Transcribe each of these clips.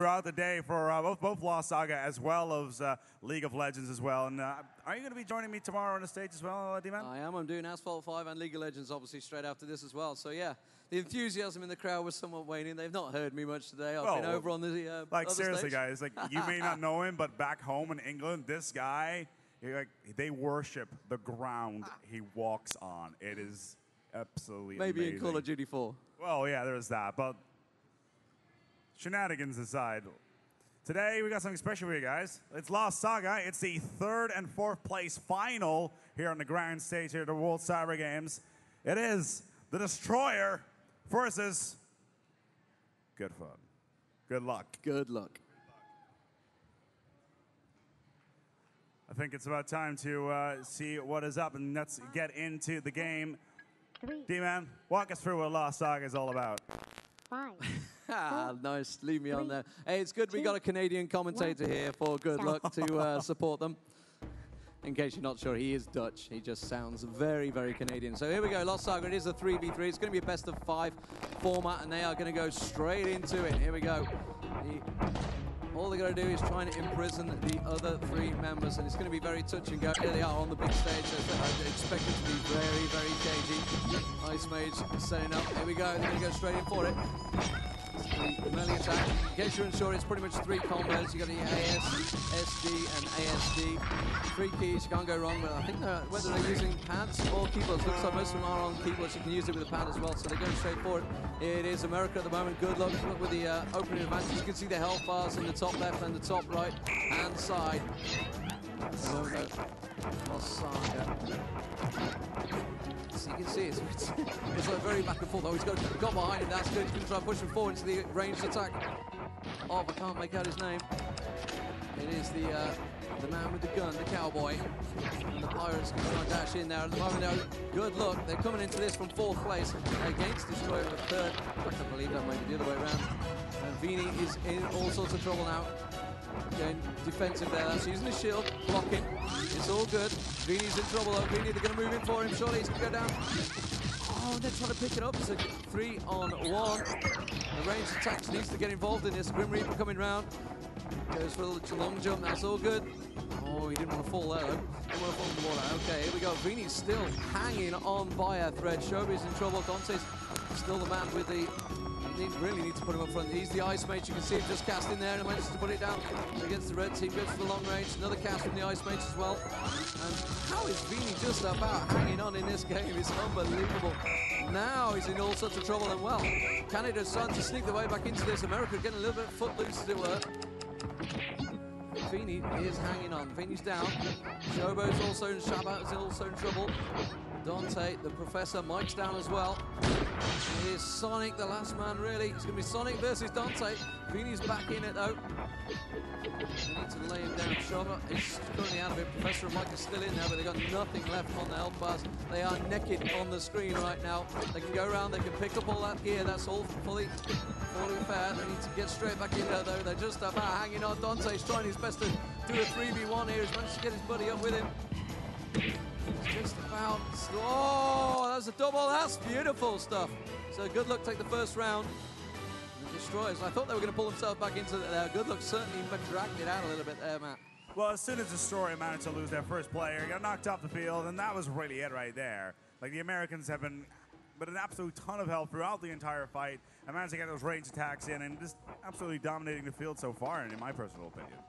throughout the day for both LostSaga as well as League of Legends as well. And are you going to be joining me tomorrow on the stage as well, D-Man? I am. I'm doing Asphalt 5 and League of Legends, obviously, straight after this as well. So, yeah, the enthusiasm in the crowd was somewhat waning. They've not heard me much today. I've been over on the like, other seriously, stage. guys, like, you may not know him, but back home in England, this guy, they worship the ground he walks on. It is absolutely Maybe amazing. in Call of Duty 4. Well, yeah, there's that. But shenanigans aside, today we got something special for you guys. It's LostSaga. It's the 3rd and 4th place final here on the grand stage here at the World Cyber Games. It is the Destroyer versus Good Fun. Good luck. Good luck. I think it's about time to see what is up, and let's get into the game. D-Man, walk us through what LostSaga is all about. 5. Nice. Leave me on there. Hey, it's good we got a Canadian commentator here for Good Luck to support them. In case you're not sure, he is Dutch. He just sounds very, very Canadian. So here we go, LostSaga. It is a 3v3. It's going to be a best-of-5 format, and they are going to go straight into it. Here we go. All they got to do is try and imprison the other 3 members, and it's going to be very touch and go. Here they are on the big stage. I expect it to be very, very cagey. Ice Mage setting up. Here we go. They're going to go straight in for it. The melee attack. In case you're unsure, it's pretty much 3 combos. You got the AS, SD, and ASD. 3 keys, you can't go wrong. But I think whether they're using pads or keyboards, looks like most of them are on keyboards. You can use it with a pad as well. So they're going straight for it. It is America at the moment. Good luck with the opening advantage. You can see the health bars in the top left and the top right hand side. LostSaga. So you can see it's like very back and forth. Oh, he's got behind him. That's good. He's going to try and push him forward into the ranged attack. Oh, I can't make out his name. It is the man with the gun, the cowboy. And the Pirates can try and dash in there. At the moment, though, Good luck. They're coming into this from 4th place against Destroyer for 3rd. I can't believe that, maybe the other way around. And Vini is in all sorts of trouble now. Going defensive there. That's using his shield, blocking. It's all good. Vini's in trouble though. Vini, they're going to move in for him. Surely he's going to go down. Oh, they're trying to pick it up. It's a 3-on-1. The ranged attacks needs to get involved in this. Grim Reaper coming round. Goes for a long jump. That's all good. Oh, he didn't want to fall there though. Didn't want to fall in the water. Okay, here we go. Vini's still hanging on by a thread. Shobi's in trouble. Dante's still the man with the... really need to put him up front. He's the Ice Mage. You can see him just cast in there and manages to put it down against the red team. Goes for the long range. Another cast from the Ice Mage as well. And how is Vini just about hanging on in this game? It's unbelievable. Now he's in all sorts of trouble. And well, Canada's starting to sneak their way back into this. America getting a little bit footloose, as it were. Vini is hanging on. Vini's down. Shobo's also in Shabat is also in trouble. Dante, the Professor, Mike's down as well. It is Sonic, the last man, really. It's going to be Sonic versus Dante. Vini's back in it, though. They need to lay him down. Shoba is currently out of it. Professor and Mike are still in there, but they've got nothing left on the health bars. They are naked on the screen right now. They can go around, they can pick up all that gear. That's all fully fair. They need to get straight back in there, though. They're just about hanging on. Dante's trying his best to do a 3v1 here. He's managed to get his buddy up with him. Just about. Oh, that was a double. That's beautiful stuff. So Good Luck take the first round. The Destroyers. I thought they were going to pull themselves back into there. Good Luck certainly dragged it out a little bit there, Matt. Well, as soon as Destroyer managed to lose their first player, got knocked off the field, and that was really it right there. Like, the Americans have been with an absolute ton of help throughout the entire fight, and managed to get those range attacks in, and just absolutely dominating the field so far, in my personal opinion.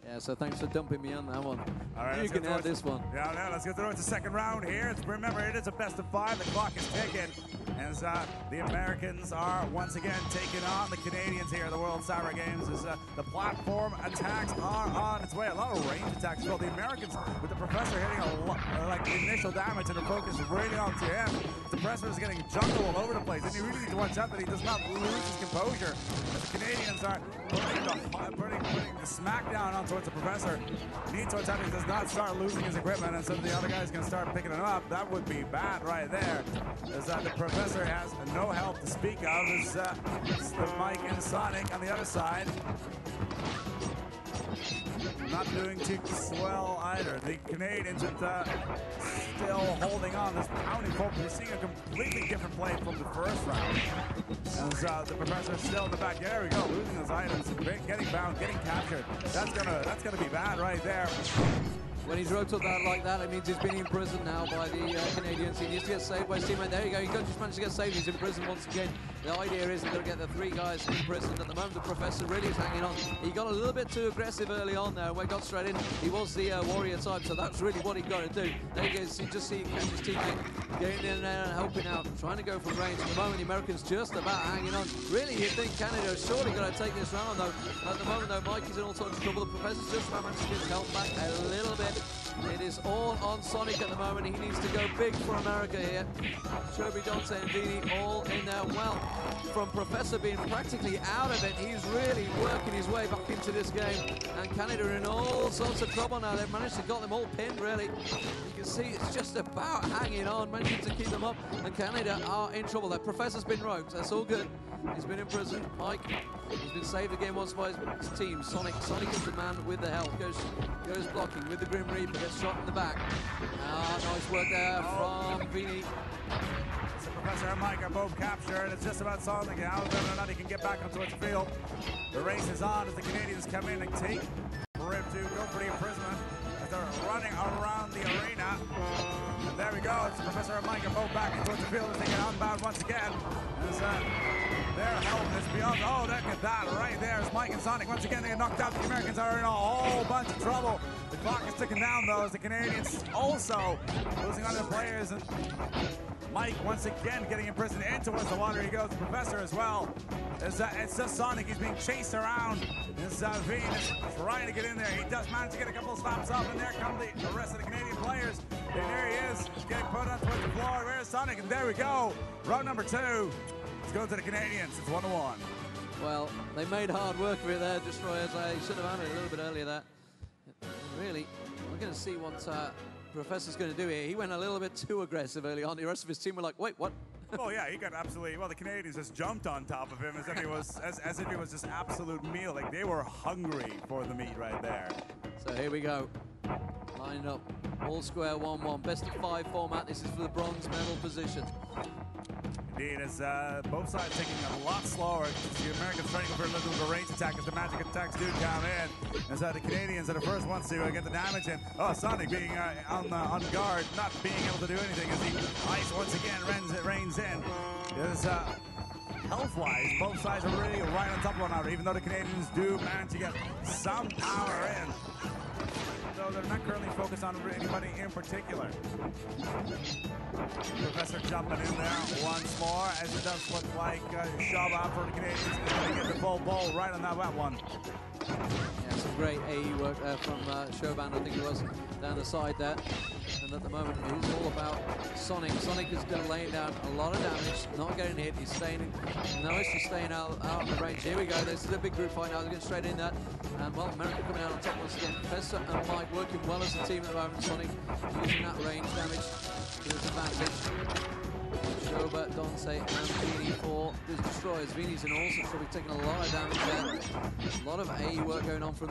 Yeah, so thanks for dumping me on that one. All right, you can have this one. Yeah, let's get through it. The second round here. Remember, it is a best-of-5. The clock is ticking. As the Americans are once again taking on the Canadians here at the World Cyber Games. As the platform attacks are on its way. A lot of range attacks. Well, the Americans, with the Professor hitting a lot, like the initial damage, and the focus really onto him. The Professor is getting jungle all over the place, and you really need to watch out that he does not lose his composure. As the Canadians are putting the smackdown on towards the Professor. Need to watch out he does not start losing his equipment, and so the other guy is going to start picking him up. That would be bad right there. As the Professor has no help to speak of. As the Mike and Sonic on the other side. not doing too well either. The Canadians are still holding on. This pounding forward. We're seeing a completely different play from the first round. As the Professor is still in the back. There we go, losing those items, getting bound, getting captured. That's gonna be bad right there. When he's roped up that like that, it means he's been imprisoned now by the Canadians. He needs to get saved by his teammate. There you go. He just managed to get saved. He's in prison once again. The idea is they're going to get the 3 guys imprisoned. At the moment, the Professor really is hanging on. He got a little bit too aggressive early on there. When he got straight in, he was the warrior type, so that's really what he got to do. There he is. You just see him catch his teammate, getting in there and helping out, trying to go from range. At the moment, the Americans just about hanging on. Really, you'd think Canada is surely going to take this round, though. At the moment, though, Mikey's in all sorts of trouble. The Professor's just about managed to get his health back a little bit. It is all on Sonic at the moment. He needs to go big for America here. Sherby, Dante, and Vini all in there. Well, from Professor being practically out of it, he's really working his way back into this game. And Canada are in all sorts of trouble now. They've managed to got them all pinned, really. You can see it's just about hanging on, managing to keep them up. And Canada are in trouble. That Professor's been roped. That's all good. He's been in prison. Mike, he's been saved again once by his team. Sonic is the man with the help. Goes blocking with the Grim Reaper. Gets shot in the back. Nice work there from Vini. So Professor and Mike are both captured. It's just about Sonic now. Whether or not he can get back onto his field. The race is on as the Canadians come in and take for him to go for the imprisonment as they're running around the arena. And there we go. It's Professor and Mike are both back into the field as they get unbound once again. As their help is beyond. Oh, look at that right there. It's Mike and Sonic once again. They get knocked out. The Americans are in a whole bunch of trouble. The clock is ticking down though as the Canadians also losing on their players. And Mike once again getting imprisoned in towards the water. He goes. The Professor as well. It's just Sonic. He's being chased around. As Veen is trying to get in there. He does manage to get a couple of slaps up, and there come the rest of the Canadian players. And there he is. He's getting put on towards the floor. Where's Sonic? And there we go. Round number 2. Let's go to the Canadians. It's 1-1. Well, they made hard work of it there, Destroyers. They should have had it a little bit earlier there. Really, we're going to see what Professor's going to do here. He went a little bit too aggressive early on. The rest of his team were like, wait, what? Oh yeah, he got absolutely. Well, the Canadians just jumped on top of him as if he was as if he was just absolute meal. Like they were hungry for the meat right there. So here we go. Lined up, all square 1-1. Best of 5 format. This is for the bronze medal position. Indeed, as both sides taking a lot slower. The Americans trying to go for a little bit of a range attack as the magic attacks do come in. As the Canadians are the first ones to get the damage in. Oh, Sonic being on guard, not being able to do anything as the ice once again rains in. As health-wise, both sides are really right on top of one another, even though the Canadians do manage to get some power in. So they're not currently focused on anybody in particular. Professor jumping in there once more, as it does look like Shaba for the Canadians is going to get the full ball right on that wet one. Yeah, some great AE work there from Shoban, I think it was, down the side there. And at the moment, it is all about Sonic. Sonic is going to lay down a lot of damage, not getting hit. He's staying he's staying out of the range. Here we go. This is a big group fight now. They're getting straight in that. And well, America coming out on top once again. Professor and Mike working well as a team at the moment. Sonic using that range damage to his advantage. Shoba, Dante, and Vini for the Destroyers. Vini's in all sorts of trouble, taking a lot of damage there. A lot of AE work going on from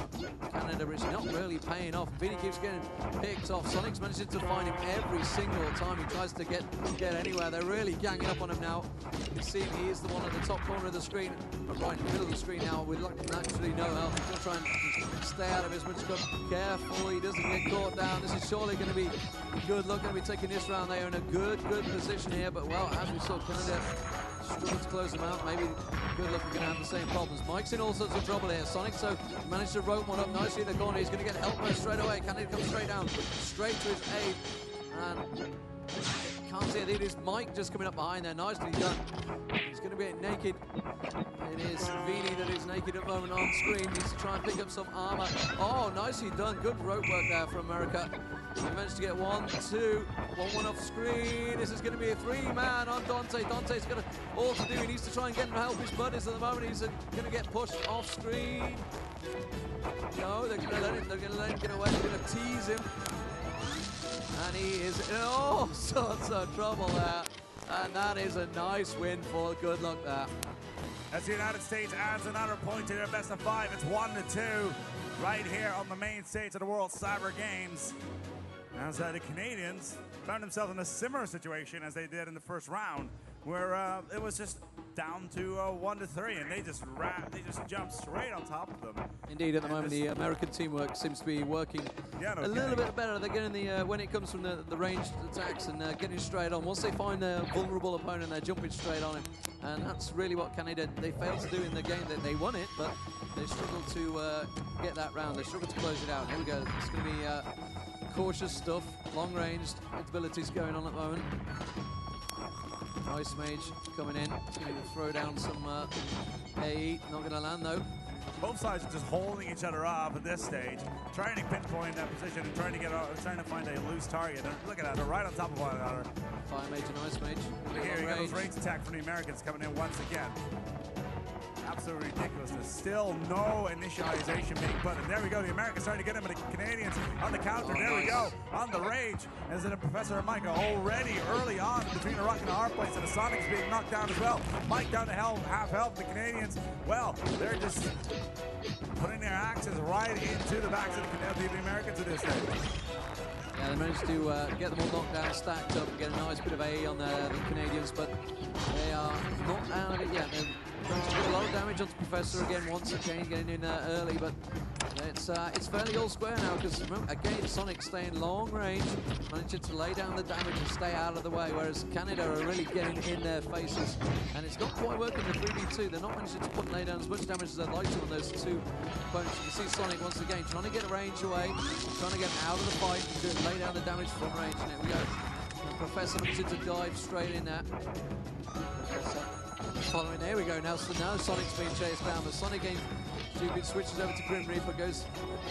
Canada, but it's not really paying off. Vini keeps getting picked off. Sonic's managing to find him every single time he tries to get anywhere. They're really ganging up on him now. You can see he is the one at the top corner of the screen, right in the middle of the screen now, with naturally no health. He's going to try and stay out of his much. Careful, he doesn't get caught down. This is surely going to be GoodLuck, going to be taking this round. They are in a good position here, but well, as we saw, Canada struggled to close them out. Maybe GoodLuck are going to have the same problems. Mike's in all sorts of trouble here. Sonic so managed to rope one up nicely in the corner. He's going to get help straight away. Canada comes straight down, straight to his aid. And can't see it. It is Mike just coming up behind there. Nicely done. He's going to get naked. It is Vini that is naked at the moment on screen. Needs to try and pick up some armor. Oh, nicely done. Good rope work there from America. He managed to get 1, 2, 1 off screen. This is going to be a 3-man on Dante. Dante's got all to do. He needs to try and get him to help his buddies at the moment. He's going to get pushed off screen. No, they're going to let him get away. They're going to tease him. And he is in all sorts of trouble there. And that is a nice win for GoodLuck there. as the United States adds another point to their best of 5. It's 1-2 right here on the main stage of the World Cyber Games. As the Canadians found themselves in a similar situation as they did in the first round, where it was just down to 1-3, and they just jumped straight on top of them. Indeed, at the moment, the American teamwork seems to be working a little bit better. They're getting the when it comes from the ranged attacks and getting straight on. Once they find a vulnerable opponent, they're jumping straight on him, and that's really what Canada they failed to do in the game. That they won it, but they struggled to get that round. They struggled to close it out. Here we go. It's going to be cautious stuff, long-ranged abilities going on at the moment. Ice Mage coming in. It's going to throw down some AE. Not going to land though. Both sides are just holding each other off at this stage, trying to pinpoint that position and trying to find a loose target. And look at that, they're right on top of one another. Fire Mage and Ice Mage. Here you got those range attack from the Americans coming in once again. Absolutely ridiculousness. Still no initialization being put in. There we go. The Americans starting to get him, and the Canadians on the counter. There we go. On the rage. As the Professor and Mike are already early on between a rock and a hard place, and the Sonic's being knocked down as well. Mike down to half health. The Canadians, well, they're just putting their axes right into the backs of the Americans at this stage. Yeah, they managed to get them all knocked down, stacked up, and get a nice bit of AE on the Canadians, but they are not out of it yet. They're going to do a lot of damage onto Professor again, once again, getting in early, but it's fairly all square now, because again, Sonic staying long range, managing to lay down the damage and stay out of the way, whereas Canada are really getting in their faces, and it's not quite working the 3v2. They're not managing to lay down as much damage as they'd like to on those two opponents. You can see Sonic once again trying to get a range away, trying to get out of the fight and lay down the damage from range, and there we go. And Professor managing to dive straight in there. Following, there we go. Now Sonic's being chased down, but Sonic again switches over to Grim Reaper, goes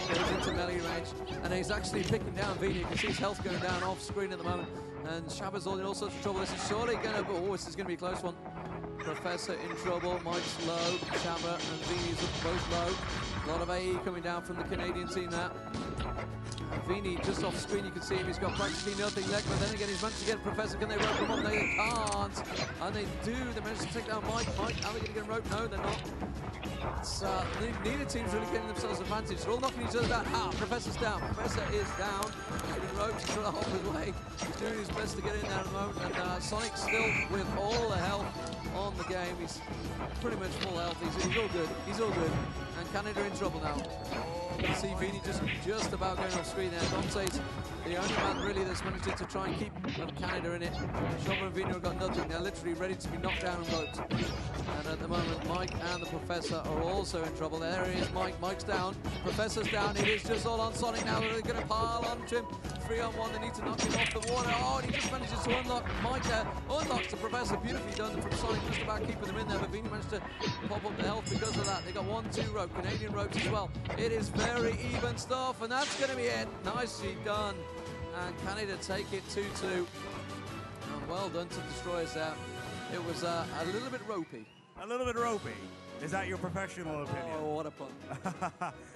into melee range, and he's actually picking down Vini. You can see his health going down off screen at the moment, and Shabba's all in all sorts of trouble. This is surely going to, this is going to be a close one. Professor in trouble, Mike's low, Shabba and Vini's both low. A lot of AE coming down from the Canadian team now. And Vini, just off screen, you can see him, he's got practically nothing left, but then again, he's managed to get Professor. Can they rope him up? They can't. And they do. They managed to take down Mike. Are they going to get him roped? No, they're not. Neither team's really getting themselves advantage. They're all knocking each other down. Professor's down. Professor is down. Getting roped. He's trying to hold his way. He's doing his best to get in there at the moment. And Sonic's still with all the health on the game. He's pretty much full health. He's all good. He's all good. And Canada in trouble now. You can see Vini just about going off screen there. Dante's the only man really that's managed to try and keep Canada in it. Shabba and Vini have got nothing. They're literally ready to be knocked down and roped. And at the moment, Mike and the Professor are also in trouble. There he is, Mike. Mike's down. Professor's down. It is just all on Sonic now. They're going to pile onto him. 3-on-1. They need to knock him off the water. Oh, and he just manages to unlock Mike there. Unlocks the Professor. Beautifully done from Sonic, just about keeping them in there. But Vini managed to pop up the health because of that. They got 1-2 rope. Canadian ropes as well. It is very even stuff, and that's going to be it. Nicely done. And Canada take it 2-2. And well done to Destroyers there. It was a little bit ropey. A little bit ropey. Is that your professional opinion? Oh, what a pun.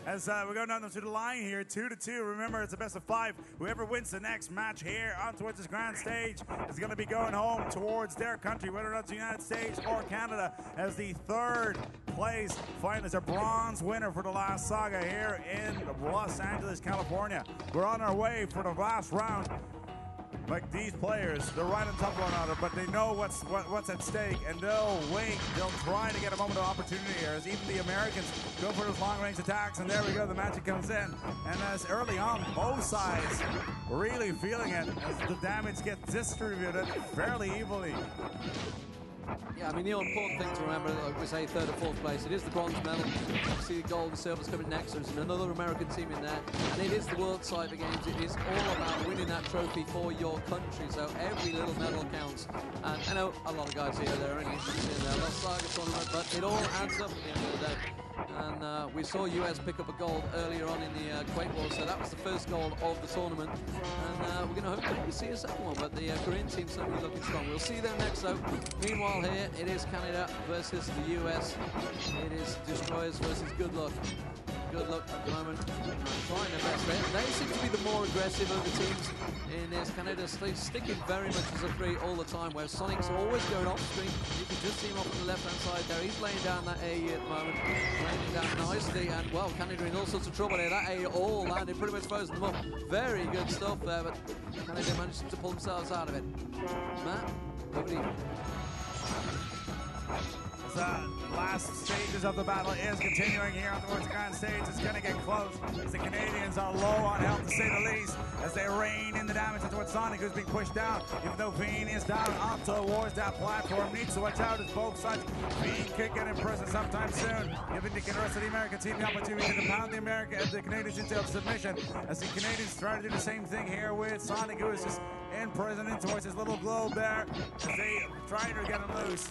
As we're going down to the line here, 2-2. Remember, it's a best of 5. Whoever wins the next match here on towards this grand stage is going to be going home towards their country, whether or not it's the United States or Canada, as the third place finalist, a bronze winner for the LostSaga here in Los Angeles, California. We're on our way for the last round. Like these players, they're right on top of one another, but they know what's at stake, and they'll wait. They'll try to get a moment of opportunity here, as even the Americans go for those long-range attacks, and there we go, the magic comes in. And as early on, both sides really feeling it, as the damage gets distributed fairly evenly. Yeah, I mean, the important thing to remember, like we say, 3rd or 4th place, it is the bronze medal. Obviously, the gold and silver's coming next. There's another American team in there. And it is the World Cyber Games. It is all about winning that trophy for your country. So every little medal counts. And I know a lot of guys here, they're only interested in their LostSaga tournament, but it all adds up at the end of the day. And we saw US pick up a gold earlier on in the Quake War, so that was the first gold of the tournament. And we're going to hope to see a second one, but the Korean team's certainly looking strong. We'll see them next, though. Meanwhile here, it is Canada versus the US. It is Destroyers versus GoodLuck. GoodLuck at the moment, trying their best there. They seem to be the more aggressive of the teams in this. Canada sticking very much as a 3 all the time, where Sonic's always going off screen. You can just see him off on the left-hand side there. He's laying down that AE at the moment, laying it down nicely, and well, Canada in all sorts of trouble here. That AE all landed, pretty much frozen them up. Very good stuff there, but Canada managed to pull themselves out of it. Matt, over to you. The last stages of the battle is continuing here on the Grand stage. It's going to get close as the Canadians are low on health, to say the least, as they rain in the damage towards Sonic, who's being pushed down. Even though Veen is down up towards that platform, needs to watch out as both sides. Veen could get in prison sometime soon, giving the rest of the American team the opportunity to pound the Canadians into submission, as the Canadians try to do the same thing here with Sonic, who is just in prison in towards his little globe there, as they try to get him loose.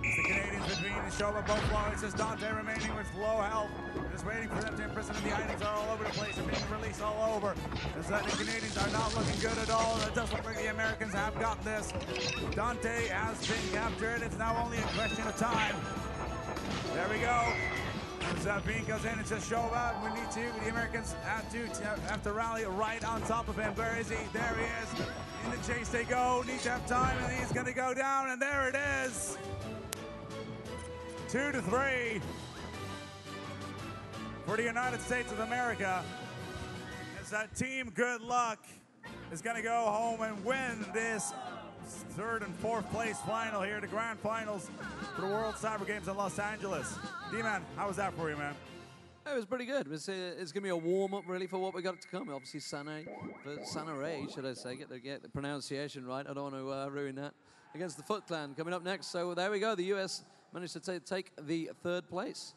The Canadians between the show of both lows. It's Dante remaining with low health. Just waiting for them to imprison him. The items are all over the place and being released all over. As the Canadians are not looking good at all. It does look like the Americans have got this. Dante has been captured. It's now only a question of time. There we go. As Bean goes in, it's just show up. We need to. The Americans have to rally right on top of him. Where is he? There he is. In the chase they go. Need to have time, and he's going to go down, and there it is. 2-3 for the United States of America. As that team GoodLuck is going to go home and win this 3rd and 4th place final here, the grand finals for the World Cyber Games in Los Angeles. D-Man, how was that for you, man? It was pretty good. It's going to be a warm-up, really, for what we got to come. Obviously, Sanare, should I say, get the pronunciation right. I don't want to ruin that. Against the Foot Clan coming up next. So there we go. The U.S. managed to take the 3rd place.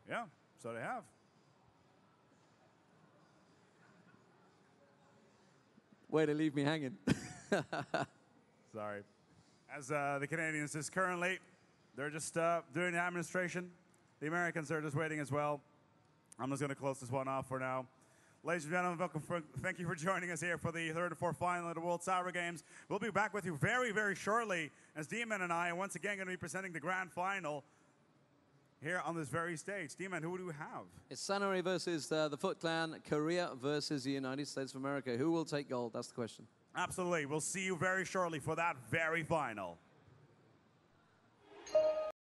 Yeah, so they have. Way to leave me hanging. Sorry. As the Canadians just currently, they're just doing the administration. The Americans are just waiting as well. I'm just going to close this one off for now. Ladies and gentlemen, thank you for joining us here for the 3rd and 4th final of the World Cyber Games. We'll be back with you very, very shortly as D-Man and I are once again going to be presenting the grand final here on this very stage. D-Man, who do we have? It's Sanare versus the Foot Clan, Korea versus the United States of America. Who will take gold? That's the question. Absolutely. We'll see you very shortly for that very final.